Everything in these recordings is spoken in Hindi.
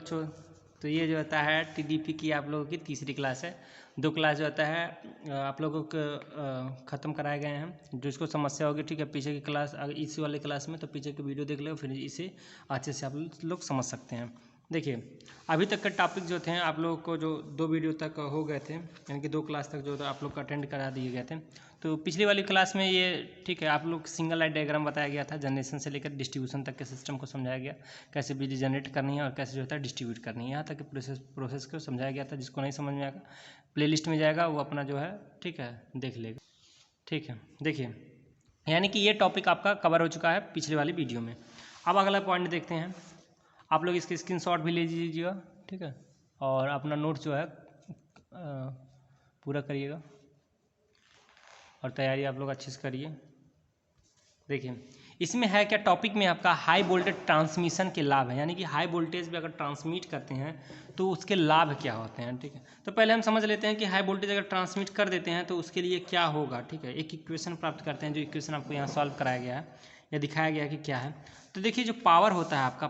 बच्चों, तो ये जो होता है टीडीपी की आप लोगों की तीसरी क्लास है। 2 क्लास जो होता है आप लोगों को ख़त्म कराए गए हैं। जो इसको समस्या होगी, ठीक है, पीछे की क्लास, अगर इस वाले क्लास में तो पीछे की वीडियो देख लो, फिर इसे अच्छे से आप लोग समझ सकते हैं। देखिए, अभी तक के टॉपिक जो थे आप लोगों को जो 2 वीडियो तक हो गए थे, यानी कि 2 क्लास तक जो आप लोग को अटेंड करा दिए गए थे। तो पिछली वाली क्लास में ये, ठीक है, आप लोग सिंगल लाइट डायग्राम बताया गया था, जनरेशन से लेकर डिस्ट्रीब्यूशन तक के सिस्टम को समझाया गया, कैसे बिजली जनरेट करनी है और कैसे जो होता है डिस्ट्रीब्यूट करनी है, यहाँ तक के प्रोसेस को समझाया गया था। जिसको नहीं समझ में आएगा प्लेलिस्ट में जाएगा, वो अपना जो है, ठीक है, देख लेगा। ठीक है, देखिए, यानी कि ये टॉपिक आपका कवर हो चुका है पिछले वाली वीडियो में। अब अगला पॉइंट देखते हैं। आप लोग इसके स्क्रीनशॉट भी ले लीजिएगा, ठीक है, और अपना नोट जो है पूरा करिएगा और तैयारी आप लोग अच्छे से करिए। देखिए, इसमें है क्या, टॉपिक में आपका हाई वोल्टेज ट्रांसमिशन के लाभ है, यानी कि हाई वोल्टेज पे अगर ट्रांसमिट करते हैं तो उसके लाभ क्या होते हैं। ठीक है, तो पहले हम समझ लेते हैं कि हाई वोल्टेज अगर ट्रांसमिट कर देते हैं तो उसके लिए क्या होगा। ठीक है, एक इक्वेशन प्राप्त करते हैं, जो इक्वेशन आपको यहाँ सॉल्व कराया गया है या दिखाया गया है कि क्या है। तो देखिए, जो पावर होता है आपका,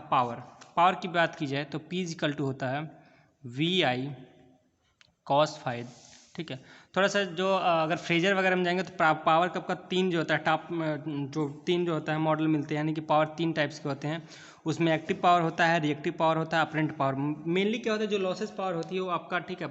पावर की बात की जाए तो P = होता है VI cos फाइव। ठीक है, थोड़ा सा जो अगर फ्रेजर वगैरह में जाएंगे तो पावर कप का 3 जो होता है, टॉप जो 3 जो होता है मॉडल मिलते हैं, यानी कि पावर 3 टाइप्स के होते हैं। उसमें एक्टिव पावर होता है, रिएक्टिव पावर होता है, अपरेंट पावर। मेनली क्या होता है, जो लॉसेस पावर होती है वो आपका, ठीक है,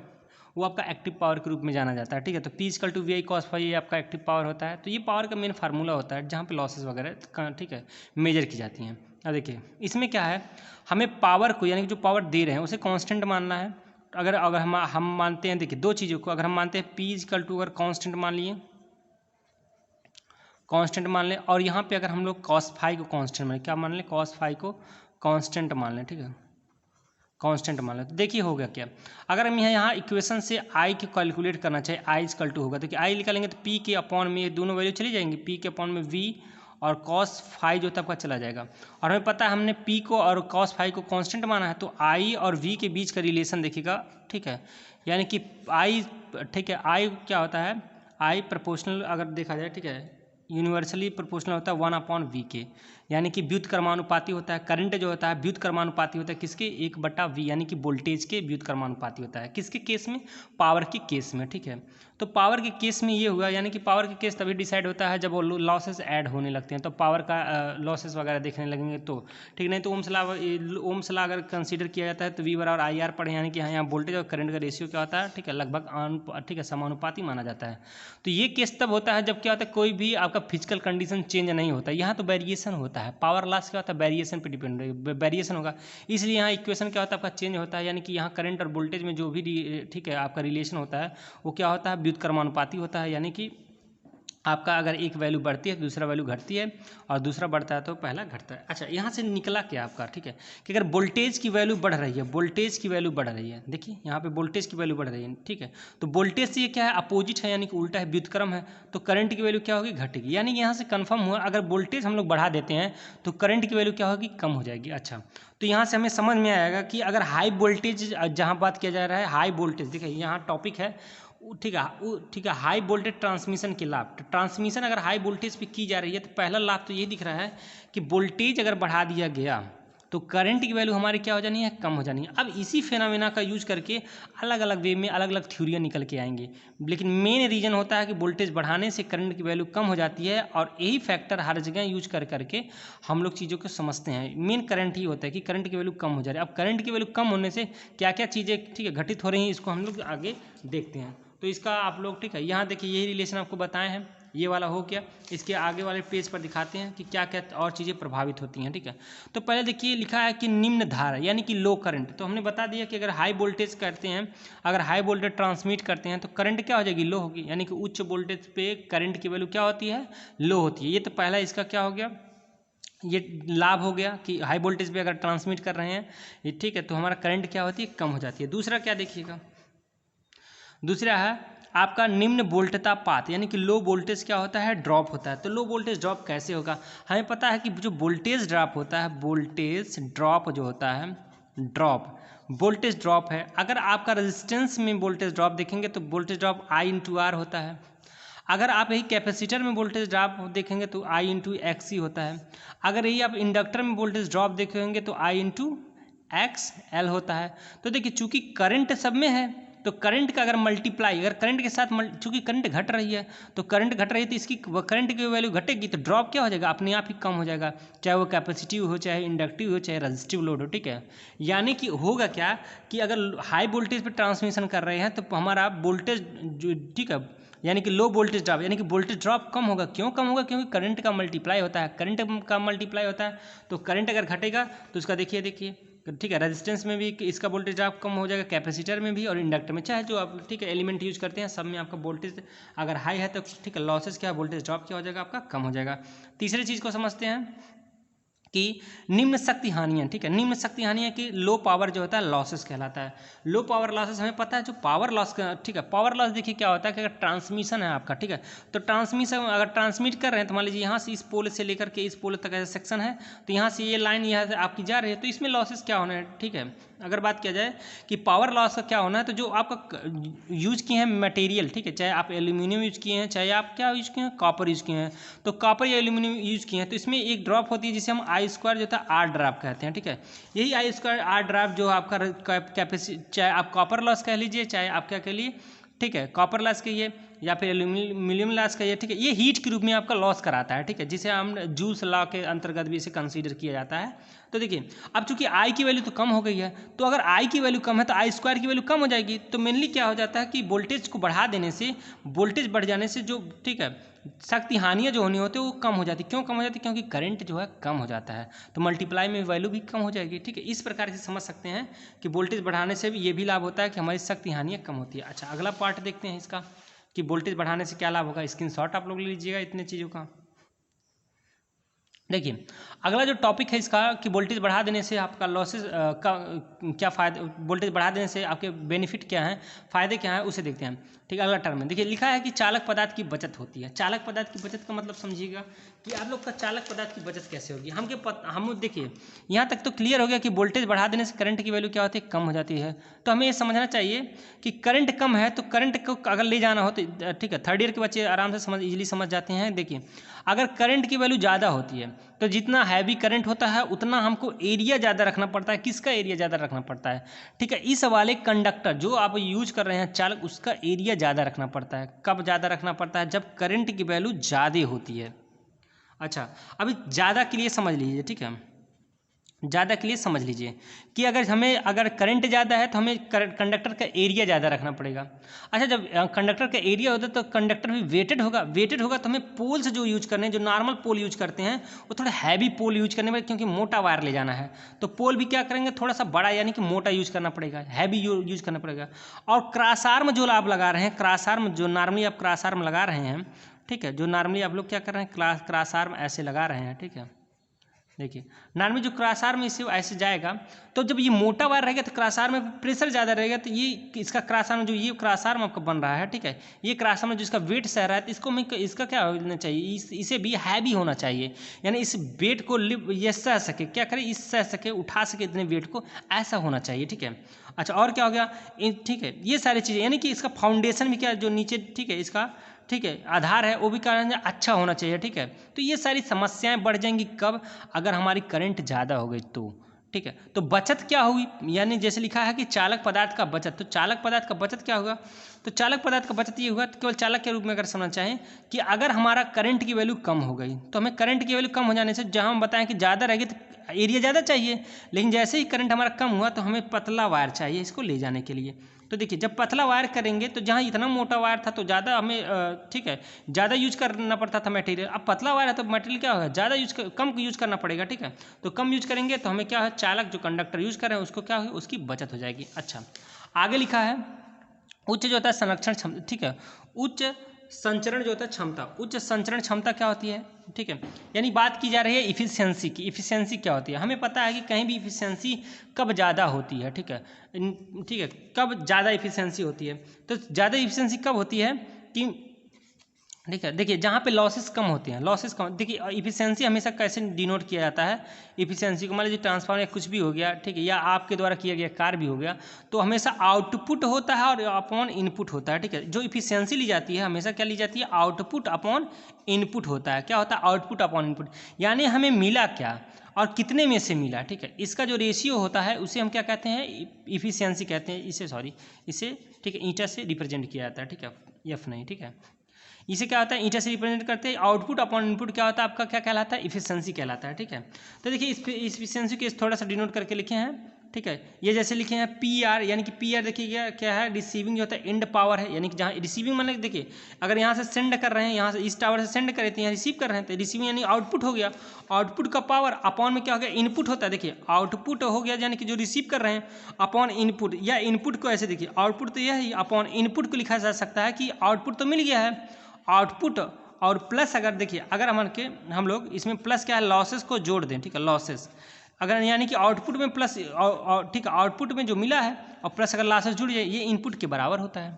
वो आपका एक्टिव पावर के रूप में जाना जाता है। ठीक है, तो P = VI cos फाइव ये आपका एक्टिव पावर होता है। तो ये पावर का मेन फार्मूला होता है जहाँ पे लॉसेस वगैरह, ठीक है, मेजर की जाती हैं। अब देखिए, इसमें क्या है, हमें पावर को, यानी कि जो पावर दे रहे हैं उसे कांस्टेंट मानना है। अगर हम मानते हैं, देखिए, 2 चीज़ों को अगर हम मानते हैं, P = अगर कांस्टेंट मान लिए, कांस्टेंट मान लें, और यहाँ पे अगर हम लोग cos फाइव को कांस्टेंट मान लें, क्या मान लें, cos फाइव को कांस्टेंट मान लें। ठीक है, कांस्टेंट मान लें, तो देखिए होगा क्या, अगर हम यहाँ इक्वेशन से I को कैलकुलेट करना चाहिए, I = होगा, देखिए I निकालेंगे तो P के अपॉन में ये दोनों वैल्यू चली जाएंगी, P के अपॉन में V और cos फाइव जो तब का चला जाएगा। और हमें पता है हमने P को और cos फाइव को कांस्टेंट माना है, तो I और V के बीच का रिलेशन देखिएगा। ठीक है, यानी कि I, ठीक है, I क्या होता है, I प्रोपोर्शनल अगर देखा जाए, ठीक है, यूनिवर्सली प्रोपोर्शनल होता है 1/V के, यानी कि व्युत्क्रमानुपाती होता है। करंट जो होता है व्युत्क्रमानुपाती होता है किसके, 1/V, यानी कि वोल्टेज के व्युत्क्रमानुपाती होता है। किसके केस में, पावर के केस में। ठीक है, तो पावर के केस में ये हुआ, यानी कि पावर के केस तभी डिसाइड होता है जब वो लॉसेस ऐड होने लगते हैं, तो पावर का लॉसेस वगैरह देखने लगेंगे तो, ठीक, नहीं तो ओम्स लॉ अगर कंसीडर किया जाता है तो V = IR पढ़े, यानी कि यहाँ वोल्टेज और करंट का रेशियो क्या होता है, ठीक है, लगभग, ठीक है, समानुपाती माना जाता है। तो ये केस तब होता है जब क्या होता है, कोई भी आपका फिजिकल कंडीशन चेंज नहीं होता, यहाँ तो वेरिएशन होता है। पावर लॉस क्या होता है, वेरिएशन पे डिपेंड, वेरिएशन होगा, इसलिए यहाँ इक्वेशन क्या होता है आपका, चेंज होता है। यानी कि यहाँ करंट और वोल्टेज में जो भी, ठीक है, आपका रिलेशन होता है वो क्या होता है, व्युत्क्रमानुपाती होता है। यानी कि आपका अगर एक वैल्यू बढ़ती है तो दूसरा वैल्यू घटती है, और दूसरा बढ़ता है तो पहला घटता है। अच्छा, यहाँ से निकला क्या आपका, ठीक है, कि अगर वोल्टेज की वैल्यू बढ़ रही है, वोल्टेज की वैल्यू बढ़ रही है, देखिए यहाँ पे वोल्टेज की वैल्यू बढ़ रही है, ठीक है, तो वोल्टेज से ये क्या है, अपोजिट है, यानी कि उल्टा है, व्युत्क्रम है, तो करंट की वैल्यू क्या होगी, घटेगी। यानी कि यहाँ से कन्फर्म हुआ, अगर वोल्टेज हम लोग बढ़ा देते हैं तो करंट की वैल्यू क्या होगी, कम हो जाएगी। अच्छा, तो यहाँ से हमें समझ में आएगा कि अगर हाई वोल्टेज, जहाँ बात किया जा रहा है हाई वोल्टेज, देखिए यहाँ टॉपिक है, ठीक है, ठीक है, हाई वोल्टेज ट्रांसमिशन के लाभ। तो ट्रांसमिशन अगर हाई वोल्टेज पे की जा रही है तो पहला लाभ तो ये दिख रहा है कि वोल्टेज अगर बढ़ा दिया गया तो करंट की वैल्यू हमारी क्या हो जानी है, कम हो जानी है। अब इसी फेनोमेना का यूज करके अलग अलग वे में अलग अलग थ्योरियाँ निकल के आएंगी, लेकिन मेन रीजन होता है कि वोल्टेज बढ़ाने से करंट की वैल्यू कम हो जाती है, और यही फैक्टर हर जगह यूज करके हम लोग चीज़ों को समझते हैं। मेन करंट ही होता है कि करंट की वैल्यू कम हो जा रही है। अब करंट की वैल्यू कम होने से क्या क्या चीज़ें, ठीक है, घटित हो रही हैं, इसको हम लोग आगे देखते हैं। तो इसका आप लोग, ठीक है, यहाँ देखिए यही रिलेशन आपको बताए हैं, ये वाला हो गया। इसके आगे वाले पेज पर दिखाते हैं कि क्या क्या और चीज़ें प्रभावित होती हैं। ठीक है, तो पहले देखिए लिखा है कि निम्न धारा, यानी कि लो करंट। तो हमने बता दिया कि अगर हाई वोल्टेज करते हैं, अगर हाई वोल्टेज ट्रांसमिट करते हैं तो करंट क्या हो जाएगी, लो होगी, यानी कि उच्च वोल्टेज पे करंट की वैल्यू क्या होती है, लो होती है। ये तो पहला इसका क्या हो गया, ये लाभ हो गया कि हाई वोल्टेज पे अगर ट्रांसमिट कर रहे हैं ये, ठीक है, तो हमारा करंट क्या होती है, कम हो जाती है। दूसरा क्या देखिएगा, दूसरा है आपका निम्न वोल्टता पात, यानी कि लो वोल्टेज क्या होता है, ड्रॉप होता है। तो लो वोल्टेज ड्रॉप कैसे होगा, हमें पता है कि जो वोल्टेज ड्रॉप होता है, वोल्टेज ड्रॉप जो होता है, ड्रॉप, वोल्टेज ड्रॉप है। अगर आपका रेजिस्टेंस में वोल्टेज ड्रॉप देखेंगे तो वोल्टेज ड्रॉप I/R होता है। अगर आप यही कैपेसिटर में वोल्टेज ड्रॉप देखेंगे तो I/XC होता है। अगर यही आप इंडक्टर में वोल्टेज ड्रॉप देखेंगे तो I/R एक्स एल होता है। तो देखिए चूंकि करंट सब में है तो करंट का अगर मल्टीप्लाई, अगर करंट के साथ चूंकि करंट घट रही है तो करंट घट रही है तो इसकी करंट की वैल्यू घटेगी तो ड्रॉप क्या हो जाएगा, अपने आप ही कम हो जाएगा, चाहे वो कैपेसिटिव हो, चाहे इंडक्टिव हो, चाहे रेजिस्टिव लोड हो, ठीक है। यानी कि होगा क्या कि अगर हाई वोल्टेज पे ट्रांसमिशन कर रहे हैं तो हमारा वोल्टेज जो, ठीक है, यानी कि लो वोल्टेज ड्रॉप, यानी कि वोल्टेज ड्रॉप कम होगा। क्यों कम होगा? क्योंकि करंट का मल्टीप्लाई होता है, करंट का मल्टीप्लाई होता है तो करंट अगर घटेगा तो उसका देखिए ठीक है, रेजिस्टेंस में भी इसका वोल्टेज ड्रॉप कम हो जाएगा, कैपेसिटर में भी और इंडक्टर में, चाहे जो आप ठीक है एलिमेंट यूज करते हैं सब में आपका वोल्टेज अगर हाई है तो ठीक है लॉसेस क्या, वोल्टेज ड्रॉप क्या हो जाएगा आपका, कम हो जाएगा। तीसरी चीज़ को समझते हैं कि निम्न शक्ति हानियाँ, ठीक है, निम्न शक्ति हानियाँ की लो पावर जो होता है लॉसेस कहलाता है। लो पावर लॉसेस हमें पता है, जो पावर लॉस का, ठीक है, पावर लॉस देखिए क्या होता है कि अगर ट्रांसमिशन है आपका, ठीक है, तो ट्रांसमिशन अगर ट्रांसमिट कर रहे हैं तो मान लीजिए यहाँ से इस पोल से लेकर के इस पोल तक ऐसा सेक्शन है तो यहाँ से ये लाइन यहाँ से आपकी जा रही है तो इसमें लॉसेस क्या होना है, ठीक है। अगर बात किया जाए कि पावर लॉस का क्या होना है तो जो आपका यूज किए हैं मटेरियल, ठीक है, चाहे आप एल्यूमिनियम यूज किए हैं, चाहे आप क्या यूज किए हैं, कॉपर यूज किए हैं, तो कॉपर या एल्यूमिनियम यूज किए हैं तो इसमें एक ड्रॉप होती है जिसे हम आई स्क्वायर जो था आर ड्रॉप कहते हैं, ठीक है। यही आई स्क्वायर आर ड्रॉप जो आपका कैपेसिटी, चाहे आप कॉपर लॉस कह लीजिए, चाहे आप क्या कह लिए, ठीक है, कॉपर लॉस कहिए या फिर एल्यूमिनियम लॉस कहिए, ठीक है, ये हीट के रूप में आपका लॉस कराता है, ठीक है, जिसे हम जूस लॉ के अंतर्गत भी इसे कंसीडर किया जाता है। तो देखिए अब चूंकि आई की वैल्यू तो कम हो गई है तो अगर आई की वैल्यू कम है तो आई स्क्वायर की वैल्यू कम हो जाएगी, तो मेनली क्या हो जाता है कि वोल्टेज को बढ़ा देने से, वोल्टेज बढ़ जाने से जो, ठीक है, शक्ति हानियाँ जो होनी होती है वो कम हो जाती है। क्यों कम हो जाती है? क्योंकि करंट जो है कम हो जाता है तो मल्टीप्लाई में वैल्यू भी कम हो जाएगी, ठीक है। इस प्रकार से समझ सकते हैं कि वोल्टेज बढ़ाने से भी ये भी लाभ होता है कि हमारी शक्ति हानियाँ कम होती है। अच्छा अगला पार्ट देखते हैं इसका कि वोल्टेज बढ़ाने से क्या लाभ होगा। स्क्रीनशॉट आप लोग ले लीजिएगा इतने चीज़ों का। देखिए अगला जो टॉपिक है इसका कि वोल्टेज बढ़ा देने से आपका लॉसेस का क्या फ़ायदे, वोल्टेज बढ़ा देने से आपके बेनिफिट क्या हैं, फ़ायदे क्या हैं, उसे देखते हैं। ठीक है, अगला टर्म में देखिए लिखा है कि चालक पदार्थ की बचत होती है। चालक पदार्थ की बचत का मतलब समझिएगा कि आप लोग का चालक पदार्थ की बचत कैसे होगी। हम देखिए यहाँ तक तो क्लियर हो गया कि वोल्टेज बढ़ा देने से करंट की वैल्यू क्या होती है, कम हो जाती है। तो हमें ये समझना चाहिए कि करंट कम है तो करंट को अगर ले जाना हो तो ठीक है, थर्ड ईयर के बच्चे आराम से इजीली समझ जाते हैं। देखिए अगर करंट की वैल्यू ज़्यादा होती है तो जितना हैवी करंट होता है उतना हमको एरिया ज़्यादा रखना पड़ता है। किसका एरिया ज़्यादा रखना पड़ता है? ठीक है, इस वाले कंडक्टर जो आप यूज कर रहे हैं चालक, उसका एरिया ज़्यादा रखना पड़ता है। कब ज़्यादा रखना पड़ता है? जब करंट की वैल्यू ज़्यादा होती है। अच्छा अभी ज़्यादा के लिए समझ लीजिए, ठीक है, ज़्यादा के लिए समझ लीजिए कि अगर करंट ज़्यादा है तो हमें कंडक्टर का एरिया ज़्यादा रखना पड़ेगा। अच्छा जब कंडक्टर का एरिया होता है तो कंडक्टर भी वेटेड होगा तो हमें पोल्स जो यूज करने हैं, जो नॉर्मल पोल यूज करते हैं वो थोड़ा हैवी पोल यूज करने में, क्योंकि मोटा वायर ले जाना है तो पोल भी क्या करेंगे, थोड़ा सा बड़ा यानी कि मोटा यूज करना पड़ेगा, हैवी यूज करना पड़ेगा। और क्रॉस आर्म जो आप लगा रहे हैं, क्रॉस आर्म जो नॉर्मली आप क्रॉस आर्म लगा रहे हैं, ठीक है, जो नॉर्मली आप लोग क्या कर रहे हैं, क्रॉस आर्म ऐसे लगा रहे हैं, ठीक है। देखिए नॉर्मली जो क्रॉस आर्म इसे ऐसे जाएगा तो जब ये मोटा वायर रहेगा तो क्रॉस आर्म में प्रेशर ज़्यादा रहेगा तो ये इसका क्रॉस आर्म, जो ये क्रॉस आर्म आपका बन रहा है, ठीक है, ये क्रॉस आर्म जिसका वेट सह रहा है तो इसका क्या होना चाहिए, इसे भी हैवी होना चाहिए, यानी इस वेट को ये सह सके, क्या करे, इस सह सके, उठा सके इतने वेट को, ऐसा होना चाहिए, ठीक है। अच्छा और क्या हो गया, ठीक है, ये सारी चीज़ें यानी कि इसका फाउंडेशन भी क्या, जो नीचे, ठीक है, इसका, ठीक है, आधार है वो भी कारण अच्छा होना चाहिए, ठीक है। तो ये सारी समस्याएं बढ़ जाएंगी कब, अगर हमारी करंट ज़्यादा हो गई तो, ठीक है। तो बचत क्या होगी, यानी जैसे लिखा है कि चालक पदार्थ का बचत, तो चालक पदार्थ का बचत क्या होगा, तो चालक पदार्थ का बचत ये होगा, तो केवल चालक के रूप में अगर समझना चाहें कि अगर हमारा करंट की वैल्यू कम हो गई तो हमें करंट की वैल्यू कम हो जाने से, जहाँ हम बताएं कि ज़्यादा रहेगी तो एरिया ज़्यादा चाहिए, लेकिन जैसे ही करंट हमारा कम हुआ तो हमें पतला वायर चाहिए इसको ले जाने के लिए। तो देखिए जब पतला वायर करेंगे तो जहाँ इतना मोटा वायर था तो ज़्यादा हमें, ठीक है, ज़्यादा यूज करना पड़ता था मटेरियल। अब पतला वायर है तो मटेरियल क्या होगा, ज़्यादा कम यूज करना पड़ेगा, ठीक है। तो कम यूज करेंगे तो हमें क्या है, चालक जो कंडक्टर यूज कर रहे हैं उसको क्या होगी, उसकी बचत हो जाएगी। अच्छा आगे लिखा है उच्च जो होता है संरक्षण क्षमता, ठीक है, उच्च संचरण जो होता है क्षमता, उच्च संचरण क्षमता क्या होती है, ठीक है, यानी बात की जा रही है इफिशियंसी की। इफिशियंसी क्या होती है, हमें पता है कि कहीं भी इफिशियंसी कब ज़्यादा होती है, ठीक है, ठीक है, कब ज़्यादा इफिशियंसी होती है, तो ज़्यादा इफिशियंसी कब होती है कि, ठीक है, देखिए जहाँ पे लॉसेस कम होते हैं, लॉसेस कम, देखिए इफिशियंसी हमेशा कैसे डिनोट किया जाता है इफिशियंसी को, मान लीजिए ट्रांसफार्मर या कुछ भी हो गया, ठीक है, या आपके द्वारा किया गया कार्य भी हो गया, तो हमेशा आउटपुट होता है और अपॉन इनपुट होता है, ठीक है। जो इफिशियंसी ली जाती है हमेशा क्या ली जाती है, आउटपुट अपॉन इनपुट होता है। क्या होता है, आउटपुट अपॉन इनपुट, यानी हमें मिला क्या, और कितने में से मिला, ठीक है। इसका जो रेशियो होता है उसे हम क्या कहते हैं, इफिशियंसी कहते हैं इसे, ठीक है, ईटा से रिप्रेजेंट किया जाता है, ठीक है, एफ नहीं, ठीक है। इसे क्या होता है, ईटा से रिप्रेजेंट करते हैं। आउटपुट अपॉन इनपुट क्या होता है आपका, क्या कहलाता है, इफिशियंसी कहलाता है, ठीक है। तो देखिए इस इफिशियंसी को थोड़ा सा डिनोट करके लिखे हैं, ठीक है। ये जैसे लिखे हैं पी आर, यानी कि पी आर देखिए क्या है, रिसीविंग जो होता है एंड पावर है, यानी कि जहाँ रिसीविंग मतलब देखिए अगर यहाँ से सेंड कर रहे हैं, यहाँ से इस टावर से सेंड कर रहे थे, यहाँ रिसीव कर रहे हैं, तो रिसीविंग यानी आउटपुट हो गया। आउटपुट का पावर अपॉन में क्या हो गया, इनपुट होता है। देखिए आउटपुट हो गया यानी कि जो रिसीव कर रहे हैं, अपॉन इनपुट, या इनपुट को ऐसे देखिए आउटपुट तो यह है, अपॉन इनपुट को लिखा जा सकता है कि आउटपुट तो मिल गया है, आउटपुट और प्लस अगर देखिए अगर हम लोग इसमें प्लस क्या है, लॉसेस को जोड़ दें, ठीक है, लॉसेस अगर यानी कि आउटपुट में प्लस ठीक है, आउटपुट में जो मिला है और प्लस अगर लॉसेस जुड़ जाए, ये इनपुट के बराबर होता है,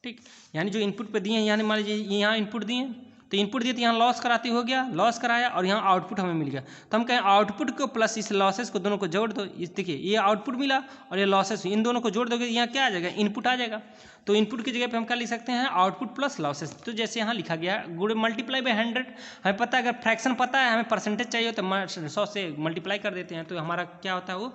ठीक। यानी जो इनपुट पे दिए हैं, यानी मान लीजिए यहाँ इनपुट दिए, तो इनपुट दिए तो यहाँ लॉस कराते हो गया, लॉस कराया और यहाँ आउटपुट हमें मिल गया, तो हम कहें आउटपुट को प्लस इस लॉसेस को दोनों को जोड़ दो। इस देखिए ये आउटपुट मिला और ये लॉसेस, इन दोनों को जोड़ दोगे यहाँ क्या आ जाएगा, इनपुट आ जाएगा। तो इनपुट की जगह पे हम क्या लिख सकते हैं, आउटपुट प्लस लॉसेस। तो जैसे यहाँ लिखा गया गुड मल्टीप्लाई बाय 100, हमें पता है अगर फ्रैक्शन पता है, हमें परसेंटेज चाहिए तो 100 से मल्टीप्लाई कर देते हैं, तो हमारा क्या होता है वो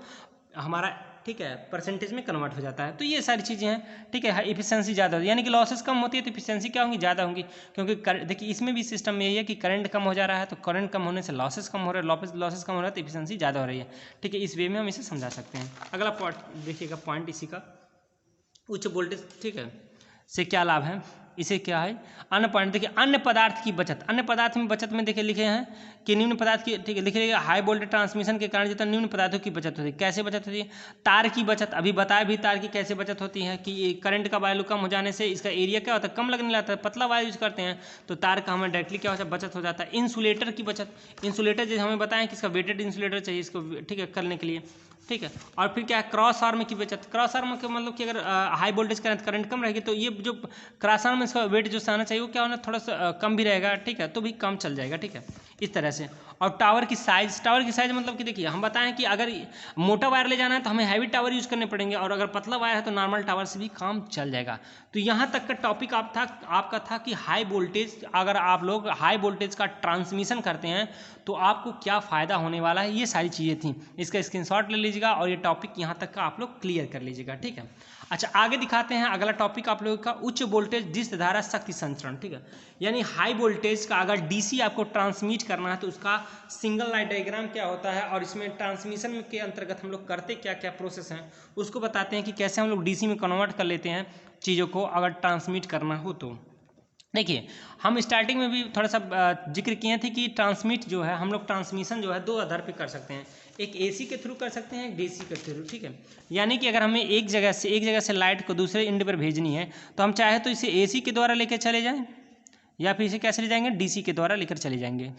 हमारा, ठीक है, परसेंटेज में कन्वर्ट हो जाता है। तो ये सारी चीज़ें हैं, ठीक है। इफिशियंसी ज़्यादा होती है, यानी कि लॉसेस कम होती है तो इफिशियंसी क्या होंगी, ज़्यादा होंगी, क्योंकि देखिए इसमें भी सिस्टम में यही है कि करंट कम हो जा रहा है, तो करंट कम होने से लॉसेस कम हो रहा है, लॉसेस कम हो रहा है तो इफिशियंसी ज़्यादा हो रही है, ठीक है। इस वे में हम इसे समझा सकते हैं। अगला पॉइंट देखिएगा, पॉइंट इसी का उच्च वोल्टेज, ठीक है, से क्या लाभ है, इसे क्या है, अन्य पॉइंट देखिए, अन्य पदार्थ की बचत। अन्य पदार्थ में बचत में देखिए लिखे हैं कि निम्न पदार्थ की, ठीक है, लिखिए हाई वोल्टेज ट्रांसमिशन के कारण जितना निम्न पदार्थों की बचत होती है। कैसे बचत होती है, तार की बचत, अभी बताया भी तार की कैसे बचत होती है कि करंट का वैल्यू कम हो जाने से इसका एरिया क्या होता है, कम लगने लगता है, पतला वायर यूज करते हैं तो तार का हमें डायरेक्टली क्या होता है, बचत हो जाता है। इंसुलेटर की बचत, इंसुलेटर जैसे हमें बताएं कि इसका वेटेड इंसुलेटर चाहिए इसको, ठीक है, करने के लिए, ठीक है। और फिर क्या है, क्रॉस आर्म की बचत। क्रॉस आर्म के मतलब कि अगर हाई वोल्टेज करंट कम रहेगी तो ये जो क्रॉस आर्म में इसका वेट जो सहना चाहिए वो क्या होना, थोड़ा सा कम भी रहेगा, ठीक है, तो भी कम चल जाएगा, ठीक है, इस तरह से। और टावर की साइज, टावर की साइज मतलब कि देखिए हम बताएं कि अगर मोटा वायर ले जाना है तो हमें हैवी टावर यूज करने पड़ेंगे, और अगर पतला वायर है तो नॉर्मल टावर से भी काम चल जाएगा। तो यहाँ तक का टॉपिक आपका था कि हाई वोल्टेज, अगर आप लोग हाई वोल्टेज का ट्रांसमिशन करते हैं तो आपको क्या फ़ायदा होने वाला है, ये सारी चीज़ें थी। इसका स्क्रीनशॉट ले लीजिएगा और ये टॉपिक यहाँ तक का आप लोग क्लियर कर लीजिएगा, ठीक है। अच्छा आगे दिखाते हैं अगला टॉपिक आप लोगों का, उच्च वोल्टेज डिस्क धारा शक्ति संचरण, ठीक है। यानी हाई वोल्टेज का अगर डीसी आपको ट्रांसमिट करना है तो उसका सिंगल लाइन डायग्राम क्या होता है, और इसमें ट्रांसमिशन के अंतर्गत हम लोग करते क्या क्या प्रोसेस हैं उसको बताते हैं कि कैसे हम लोग डीसी में कन्वर्ट कर लेते हैं चीज़ों को अगर ट्रांसमिट करना हो तो। देखिए हम स्टार्टिंग में भी थोड़ा सा जिक्र किए थे कि ट्रांसमिट जो है हम लोग ट्रांसमिशन जो है दो आधार पे कर सकते हैं, एक एसी के थ्रू कर सकते हैं, एक डीसी के थ्रू, ठीक है। यानी कि अगर हमें एक जगह से लाइट को दूसरे एंड पर भेजनी है तो हम चाहे तो इसे एसी के द्वारा लेकर चले जाएं या फिर इसे कैसे ले जाएंगे, डीसी के द्वारा लेकर चले जाएंगे।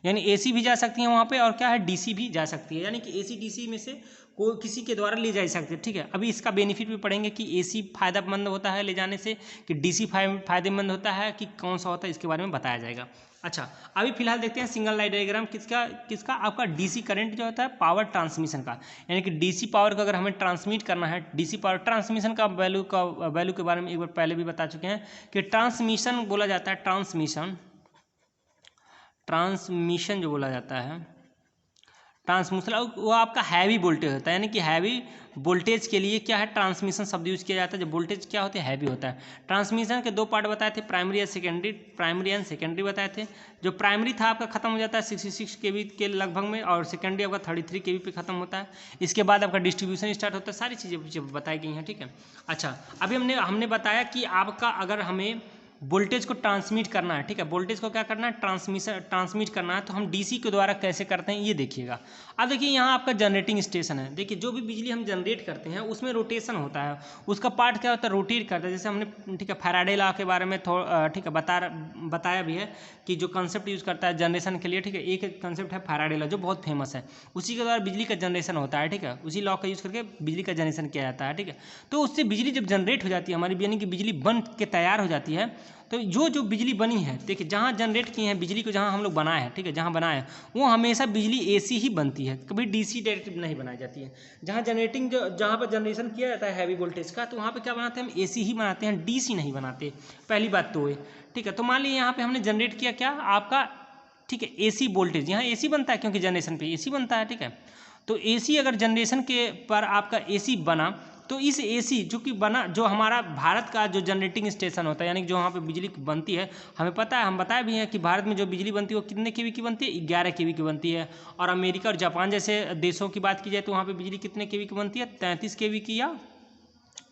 यानी एसी भी जा सकती है वहाँ पे और क्या है, डीसी भी जा सकती है, यानी कि एसी डीसी में से कोई किसी के द्वारा ले जा सकते हैं, ठीक है। अभी इसका बेनिफिट भी पढ़ेंगे कि एसी फायदेमंद होता है ले जाने से कि डीसी फायदेमंद होता है कि कौन सा होता है, इसके बारे में बताया जाएगा। अच्छा अभी फिलहाल देखते हैं सिंगल लाइन डायग्राम किसका आपका डीसी करंट जो होता है पावर ट्रांसमिशन का, यानी कि डीसी पावर को अगर हमें ट्रांसमिट करना है, डीसी पावर ट्रांसमिशन का वैल्यू के बारे में एक बार पहले भी बता चुके हैं कि ट्रांसमिशन बोला जाता है, ट्रांसमिशन जो बोला जाता है ट्रांसमिशन वो आपका हैवी वोल्टेज होता है, यानी कि हैवी वोल्टेज के लिए क्या है ट्रांसमिशन शब्द यूज किया जाता है जब वोल्टेज क्या होता है, हैवी होता है। ट्रांसमिशन के दो पार्ट बताए थे, प्राइमरी एंड सेकेंडरी बताए थे। जो प्राइमरी था आपका खत्म हो जाता है 66 kV के लगभग में, और सेकेंडरी आपका 33 kV पे खत्म होता है। इसके बाद आपका डिस्ट्रीब्यूशन स्टार्ट होता है, सारी चीज़ें बताई गई हैं, ठीक है। अच्छा अभी हमने बताया कि आपका अगर हमें वोल्टेज को ट्रांसमिट करना है, ठीक है, वोल्टेज को क्या करना है, ट्रांसमिट करना है, तो हम डीसी के द्वारा कैसे करते हैं ये देखिएगा। अब देखिए यहाँ आपका जनरेटिंग स्टेशन है, देखिए जो भी बिजली हम जनरेट करते हैं उसमें रोटेशन होता है, उसका पार्ट क्या होता है, रोटेट करता है। जैसे हमने ठीक है फैराडे लॉ के बारे में ठीक है बताया भी है कि जो कंसेप्ट यूज़ करता है जनरेशन के लिए, ठीक है, एक कंसेप्ट है फैराडे लॉ जो बहुत फेमस है, उसी के द्वारा बिजली का जनरेशन होता है, ठीक है, उसी लॉ का यूज़ करके बिजली का जनरेशन किया जाता है, ठीक है। तो उससे बिजली जब जनरेट हो जाती है हमारी, यानी कि बिजली बन के तैयार हो जाती है, तो जो बिजली बनी है, देखिए जहाँ जनरेट किए हैं बिजली को, जहाँ हम लोग बनाए हैं, ठीक है, जहाँ बनाए हैं वो हमेशा बिजली एसी ही बनती है, कभी डीसी डायरेक्ट नहीं बनाई जाती है। जहाँ जहाँ पर जनरेशन किया जाता है हैवी वोल्टेज का, तो वहाँ पे क्या बनाते हैं हम एसी ही बनाते हैं, डीसी नहीं बनाते, पहली बात तो है, ठीक है। तो मान लीजिए यहाँ पे हमने जनरेट किया क्या आपका ठीक है, एसी वोल्टेज, यहाँ एसी बनता है क्योंकि जनरेशन पे एसी बनता है, ठीक है। तो एसी अगर जनरेशन के पर आपका एसी बना, तो इस एसी जो कि बना, जो हमारा भारत का जो जनरेटिंग स्टेशन होता है, यानी कि जो वहाँ पे बिजली बनती है, हमें पता है, हम बताए भी हैं कि भारत में जो बिजली बनती है वो कितने केवी की बनती है, 11 केवी की बनती है। और अमेरिका और जापान जैसे देशों की बात की जाए तो वहाँ पे बिजली कितने केवी की बनती है, 33 केवी की, या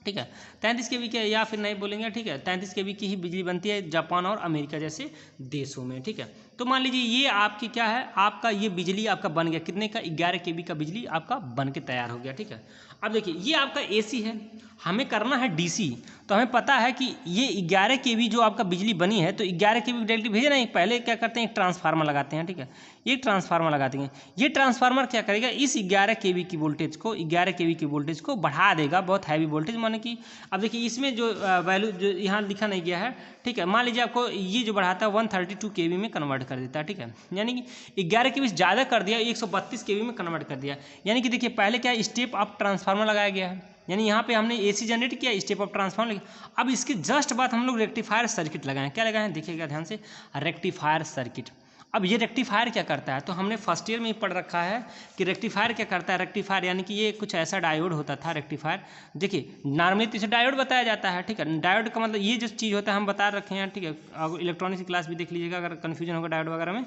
ठीक है 33 केवी की, या फिर नहीं बोलेंगे, ठीक है 33 केवी की ही बिजली बनती है जापान और अमेरिका जैसे देशों में, ठीक है। तो मान लीजिए ये आपकी क्या है, आपका ये बिजली आपका बन गया, कितने का, 11 केवी का बिजली आपका बन के तैयार हो गया, ठीक है। अब देखिए ये आपका एसी है, हमें करना है डीसी, तो हमें पता है कि ये 11 केवी जो आपका बिजली बनी है, तो 11 केवी डायरेक्टली भेजना है, पहले क्या करते हैं, एक ट्रांसफार्मर लगाते हैं, ठीक है, एक ट्रांसफार्मर लगाते हैं। ये ट्रांसफार्मर क्या करेगा, इस 11 केवी की वोल्टेज को, 11 केवी की वोल्टेज को बढ़ा देगा, बहुत हैवी वोल्टेज, माने कि अब देखिए इसमें जो वैल्यू जो यहाँ लिखा नहीं गया है, ठीक है, मान लीजिए आपको ये जो बढ़ाता है 132 केवी में कन्वर्ट कर देता है, ठीक है, यानी कि 11 केवी ज़्यादा कर दिया, 132 केवी में कन्वर्ट कर दिया। यानी कि देखिए पहले क्या स्टेप अप ट्रांसफार्मर लगाया गया है, यानी यहाँ पे हमने एसी जनरेट किया, स्टेप अप ट्रांसफार्मर लगा। अब इसके जस्ट बाद हम लोग रेक्टिफायर सर्किट लगाएं, क्या लगाएं, देखिएगा ध्यान से, रेक्टिफायर सर्किट। अब ये रेक्टिफायर क्या करता है, तो हमने फर्स्ट ईयर में ही पढ़ रखा है कि रेक्टिफायर क्या करता है। रेक्टिफायर यानी कि ये कुछ ऐसा डायोड होता था रेक्टिफायर, देखिए नॉर्मली तो इसे डायोड बताया जाता है, ठीक है। डायोड का मतलब ये जो चीज़ होता है हम बता रखे हैं, ठीक है, अब इलेक्ट्रॉनिक्स की क्लास भी देख लीजिएगा अगर कन्फ्यूजन होगा डायोड वगैरह में,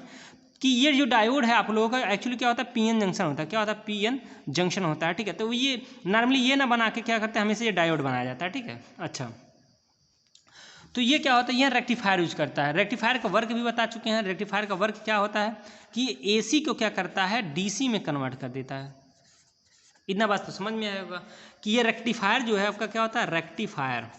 कि ये जो डायोड है आप लोगों का एक्चुअली क्या होता है, पीएन जंक्शन होता है, क्या होता है, पीएन जंक्शन होता है, ठीक है। तो ये नॉर्मली ये ना बना के क्या करते हैं, हमेशा ये डायोड बनाया जाता है, ठीक है। अच्छा, तो ये क्या होता है, ये रेक्टिफायर यूज करता है। रेक्टिफायर का वर्क भी बता चुके हैं। रेक्टिफायर का वर्क क्या होता है कि एसी को क्या करता है, डीसी में कन्वर्ट कर देता है। इतना बात तो समझ में आया होगा कि ये रेक्टिफायर जो है आपका क्या होता है, रेक्टिफायर,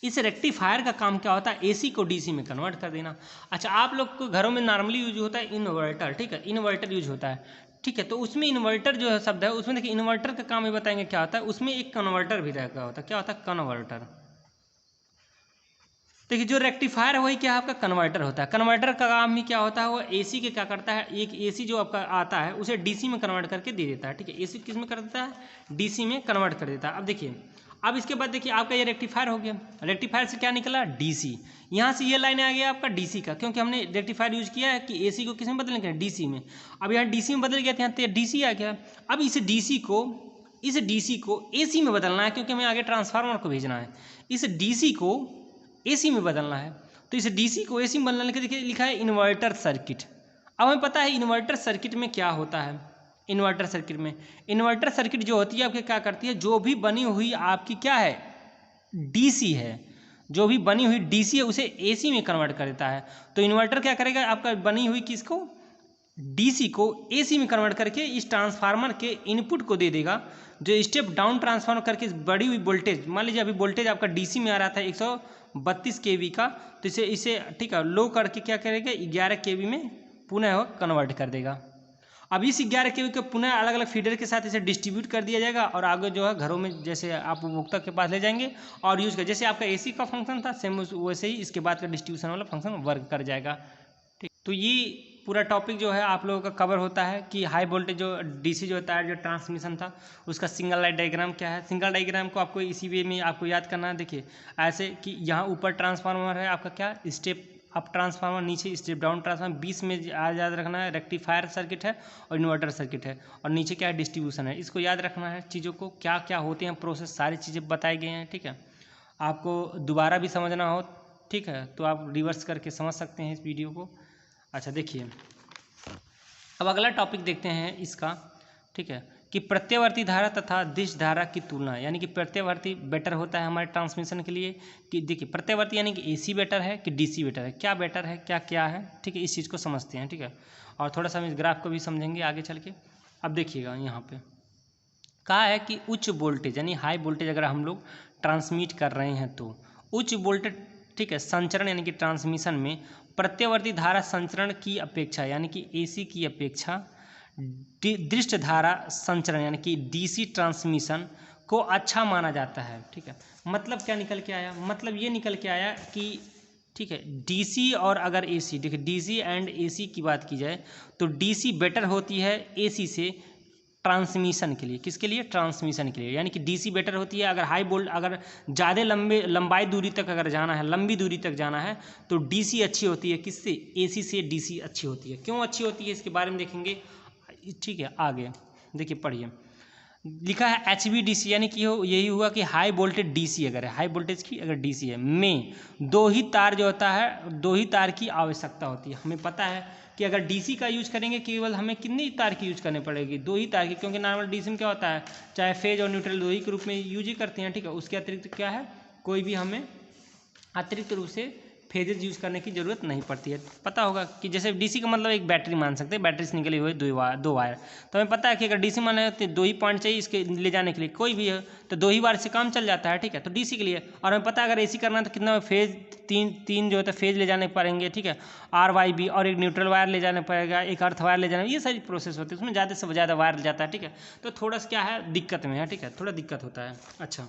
इस रेक्टिफायर का काम क्या होता है, एसी को डीसी में कन्वर्ट कर देना। अच्छा, आप लोग को घरों में नॉर्मली यूज होता है इन्वर्टर, ठीक है, इन्वर्टर यूज होता है, ठीक है। तो उसमें इन्वर्टर जो है शब्द है, उसमें देखिए इन्वर्टर का काम ये बताएंगे क्या होता है, उसमें एक कन्वर्टर भी रहता होता है, क्या होता है, कन्वर्टर। देखिए जो रेक्टिफायर है वही क्या है, आपका कन्वर्टर होता है। कन्वर्टर का काम ही क्या होता है, वो एसी के क्या करता है, एक एसी जो आपका आता है उसे डीसी में कन्वर्ट करके दे देता है, ठीक है। एसी किस में कर देता है, डीसी में कन्वर्ट कर देता है। अब देखिए, अब इसके बाद देखिए आपका ये रेक्टिफायर हो गया, रेक्टिफायर से क्या निकला, डीसी। यहाँ से ये लाइन आ गया आपका डीसी का, क्योंकि हमने रेक्टिफायर यूज किया है कि एसी को किस में बदलने के, डीसी में। अब यहाँ डीसी में बदल गया था, यहाँ डीसी आ गया। अब इस डीसी को एसी में बदलना है, क्योंकि हमें आगे ट्रांसफार्मर को भेजना है। इस डीसी को एसी में बदलना है, तो इस डीसी को एसी में बदलने के देखिए लिखा है इन्वर्टर सर्किट। अब हमें पता है इन्वर्टर सर्किट में क्या होता है। इन्वर्टर सर्किट जो होती है आपके क्या करती है, जो भी बनी हुई आपकी क्या है, डीसी है, जो भी बनी हुई डीसी है उसे एसी में कन्वर्ट कर देता है। तो इन्वर्टर क्या करेगा, आपका बनी हुई किसको, डीसी को एसी में कन्वर्ट करके इस ट्रांसफार्मर के इनपुट को दे देगा, जो स्टेप डाउन ट्रांसफार्मर करके बढ़ी हुई वोल्टेज, मान लीजिए अभी वोल्टेज आपका डीसी में आ रहा था 132 केवी का, तो इसे ठीक है लो करके क्या करेगा, 11 केवी में पुनः कन्वर्ट कर देगा। अब इस 11 केवी को पुनः अलग अलग फीडर के साथ इसे डिस्ट्रीब्यूट कर दिया जाएगा, और आगे जो है घरों में जैसे आप उपभोक्ता के पास ले जाएंगे और यूज़ कर, जैसे आपका एसी का फंक्शन था सेम वैसे ही इसके बाद का डिस्ट्रीब्यूशन वाला फंक्शन वर्क कर जाएगा, ठीक। तो ये पूरा टॉपिक जो है आप लोगों का कवर होता है कि हाई वोल्टेज जो डीसी जो होता है, जो ट्रांसमिशन था उसका सिंगल लाइन डायग्राम क्या है। सिंगल डायग्राम को आपको इसी वे में आपको याद करना है। देखिए ऐसे कि यहाँ ऊपर ट्रांसफार्मर है आपका क्या, स्टेप अप ट्रांसफार्मर, नीचे स्टेप डाउन ट्रांसफार्मर, बीच में याद रखना है रेक्टिफायर सर्किट है और इन्वर्टर सर्किट है, और नीचे क्या है, डिस्ट्रीब्यूशन है। इसको याद रखना है, चीज़ों को क्या क्या होते हैं प्रोसेस, सारी चीज़ें बताई गई हैं, ठीक है। आपको दोबारा भी समझना हो, ठीक है, तो आप रिवर्स करके समझ सकते हैं इस वीडियो को। अच्छा देखिए, अब अगला टॉपिक देखते हैं इसका, ठीक है, कि प्रत्यावर्ती धारा तथा दिश धारा की तुलना, यानी कि प्रत्यावर्ती बेटर होता है हमारे ट्रांसमिशन के लिए, कि देखिए प्रत्यावर्ती यानी कि एसी बेटर है कि डीसी बेटर है, क्या बेटर है क्या क्या है, ठीक है, इस चीज़ को समझते हैं, ठीक है। और थोड़ा सा हम इस ग्राफ को भी समझेंगे आगे चल के। अब देखिएगा यहाँ पे कहा है कि उच्च वोल्टेज यानी हाई वोल्टेज अगर हम लोग ट्रांसमिट कर रहे हैं तो उच्च वोल्टेज, ठीक है, संचरण यानी कि ट्रांसमिशन में प्रत्यावर्ती धारा संचरण की अपेक्षा यानी कि एसी की अपेक्षा दृष्ट धारा संचरण यानी कि डीसी ट्रांसमिशन को अच्छा माना जाता है, ठीक है। मतलब क्या निकल के आया, मतलब ये निकल के आया कि ठीक है डीसी और अगर एसी, देखिए डीसी एंड एसी की बात की जाए तो डीसी बेटर होती है एसी से, ट्रांसमिशन के लिए, किसके लिए? ट्रांसमिशन के लिए, यानी कि डीसी बेटर होती है। अगर हाई वोल्ट, अगर ज़्यादा लंबाई दूरी तक अगर जाना है, लंबी दूरी तक जाना है तो डीसी अच्छी होती है। किससे? एसी से डीसी अच्छी होती है। क्यों अच्छी होती है इसके बारे में देखेंगे, ठीक है। आगे देखिए, पढ़िए, लिखा है HVDC, यानी कि यही हुआ कि हाई वोल्टेज डीसी अगर है, हाई वोल्टेज की अगर डीसी है, में 2 ही तार जो होता है, 2 ही तार की आवश्यकता होती है। हमें पता है कि अगर डीसी का यूज करेंगे केवल हमें कितनी तार की यूज करनी पड़ेगी? 2 ही तार की, क्योंकि नॉर्मल डीसी में क्या होता है, चाहे फेज और न्यूट्रल 2 ही के रूप में यूज ही करते हैं, ठीक है। उसके अतिरिक्त क्या है, कोई भी हमें अतिरिक्त रूप से फेजेज यूज़ करने की ज़रूरत नहीं पड़ती है। पता होगा कि जैसे डीसी का मतलब एक बैटरी मान सकते हैं, बैटरी से निकले हुए 2 वायर। तो हमें पता है कि अगर डीसी मान लेते 2 ही पॉइंट चाहिए इसके ले जाने के लिए, कोई भी है तो 2 ही वायर से काम चल जाता है, ठीक है। तो डीसी के लिए, और हमें पता है अगर एसी करना है तो कितना फेज, तीन जो होता है फेज ले जाने पड़ेंगे, ठीक है, RYB, और एक न्यूट्रल वायर ले जाना पड़ेगा, एक अर्थ वायर ले जाना, ये सारी प्रोसेस होती है, उसमें ज़्यादा से ज़्यादा वायर जाता है, ठीक है। तो थोड़ा सा क्या है, दिक्कत में है, ठीक है, थोड़ा दिक्कत होता है। अच्छा,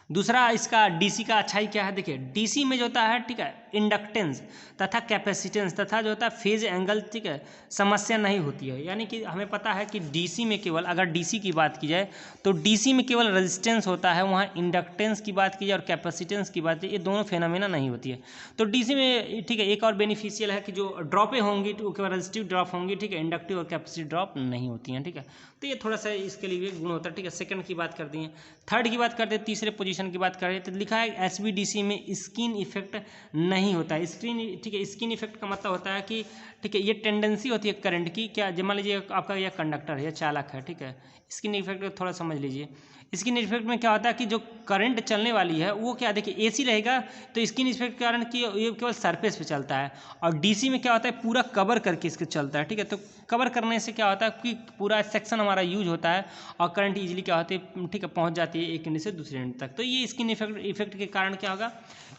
दूसरा इसका डीसी का अच्छाई क्या है, देखिए डीसी में जो होता है, ठीक है, इंडक्टेंस तथा कैपेसिटेंस तथा जो होता है फेज एंगल, ठीक है, समस्या नहीं होती है। यानी कि हमें पता है कि डीसी में केवल, अगर डीसी की बात की जाए तो डीसी में केवल रेजिस्टेंस होता है, वहाँ इंडक्टेंस की बात की जाए और कैपेसिटेंस की बात की, ये दोनों फेनोमेना नहीं होती है। तो डीसी में, ठीक है, एक और बेनिफिशियल है कि जो ड्रॉपें होंगी तो केवल रेजिस्टिव ड्रॉप होंगी, ठीक है, इंडक्टिव और कैपेसिटिव ड्रॉप नहीं होती हैं, ठीक है। तो ये थोड़ा सा इसके लिए गुण होता है, ठीक है। सेकंड की बात कर दी है, थर्ड की बात करते हैं, तीसरे पोजीशन की बात करें तो लिखा है HVDC में स्किन इफेक्ट नहीं होता है। स्क्रीन, ठीक है, स्किन इफेक्ट का मतलब होता है कि, ठीक है, ये टेंडेंसी होती है करंट की, क्या मान लीजिए आपका यह कंडक्टर है, यह चालक है, ठीक है। स्किन इफेक्ट थोड़ा समझ लीजिए। स्किन इफेक्ट में क्या होता है कि जो करंट चलने वाली है वो क्या, देखिए एसी रहेगा तो स्किन इफेक्ट के कारण कि ये केवल सरफेस पे चलता है, और डीसी में क्या होता है पूरा कवर करके इसके चलता है, ठीक है। तो कवर करने से क्या होता है कि पूरा सेक्शन हमारा यूज होता है और करंट इजीली क्या होती है, ठीक है, पहुंच जाती है एक एंड से दूसरे एंड तक। तो ये स्किन इफेक्ट के कारण क्या होगा,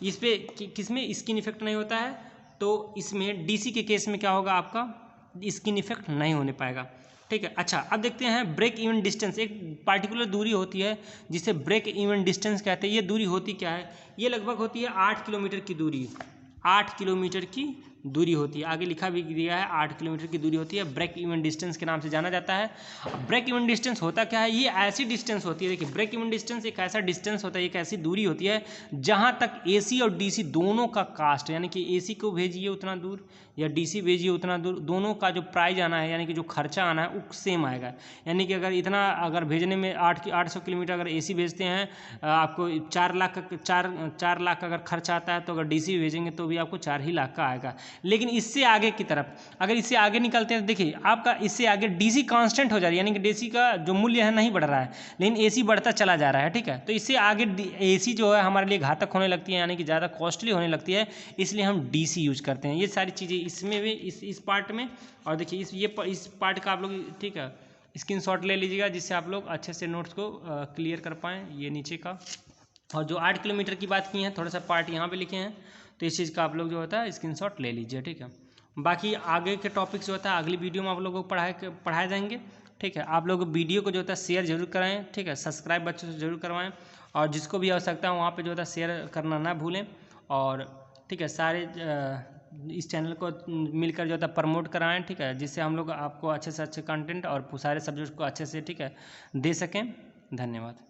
इस पे किसमें स्किन इफेक्ट नहीं होता है, तो इसमें डीसी के केस में क्या होगा, आपका स्किन इफेक्ट नहीं होने पाएगा, ठीक है। अच्छा, अब देखते हैं ब्रेक इवन डिस्टेंस। एक पार्टिकुलर दूरी होती है जिसे ब्रेक इवन डिस्टेंस कहते हैं। ये दूरी होती क्या है, ये लगभग होती है 8 किलोमीटर की दूरी, 8 किलोमीटर की दूरी होती है। आगे लिखा भी दिया है 8 किलोमीटर की दूरी होती है, ब्रेक इवन डिस्टेंस के नाम से जाना जाता है। ब्रेक इवन डिस्टेंस होता क्या है, ये ऐसी डिस्टेंस होती है, देखिए ब्रेक इवन डिस्टेंस एक ऐसा डिस्टेंस होता है, एक ऐसी दूरी होती है जहाँ तक एसी और डीसी दोनों का कास्ट, यानी कि एसी को भेजिए उतना दूर या डीसी भेजिए उतना दूर, दोनों का जो प्राइस आना है, यानी कि जो खर्चा आना है वो सेम आएगा। यानी कि अगर इतना, अगर भेजने में 800 किलोमीटर अगर एसी भेजते हैं, आपको 4 लाख अगर खर्चा आता है, तो अगर डीसी भेजेंगे तो भी आपको 4 ही लाख का आएगा। लेकिन इससे आगे की तरफ, अगर इससे आगे निकलते हैं, देखिए आपका इससे आगे डीसी कांस्टेंट हो जा रही है, यानी कि डीसी का जो मूल्य है नहीं बढ़ रहा है, लेकिन एसी बढ़ता चला जा रहा है, ठीक है। तो इससे आगे एसी जो है हमारे लिए घातक होने लगती है, यानी कि ज़्यादा कॉस्टली होने लगती है, इसलिए हम डीसी यूज करते हैं। ये सारी चीज़ें इसमें भी, इस पार्ट में, और देखिए इस पार्ट का आप लोग, ठीक है, स्क्रीनशॉट ले लीजिएगा जिससे आप लोग अच्छे से नोट्स को क्लियर कर पाएँ। ये नीचे का, और जो 8 किलोमीटर की बात की है, थोड़ा सा पार्ट यहाँ पे लिखे हैं, तो इस चीज़ का आप लोग जो होता है स्क्रीनशॉट ले लीजिए, ठीक है। बाकी आगे के टॉपिक्स जो होता है अगली वीडियो में आप लोगों को पढ़ाए जाएंगे, ठीक है। आप लोग वीडियो को जो होता है शेयर जरूर कराएं, ठीक है, सब्सक्राइब बच्चों से जरूर करवाएं, और जिसको भी आवश्यकता है वहाँ पे जो होता है शेयर करना ना भूलें, और ठीक है, सारे इस चैनल को मिलकर जो होता है प्रमोट कराएं, ठीक है, जिससे हम लोग आपको अच्छे से अच्छे कंटेंट और सारे सब्जेक्ट को अच्छे से, ठीक है, दे सकें। धन्यवाद।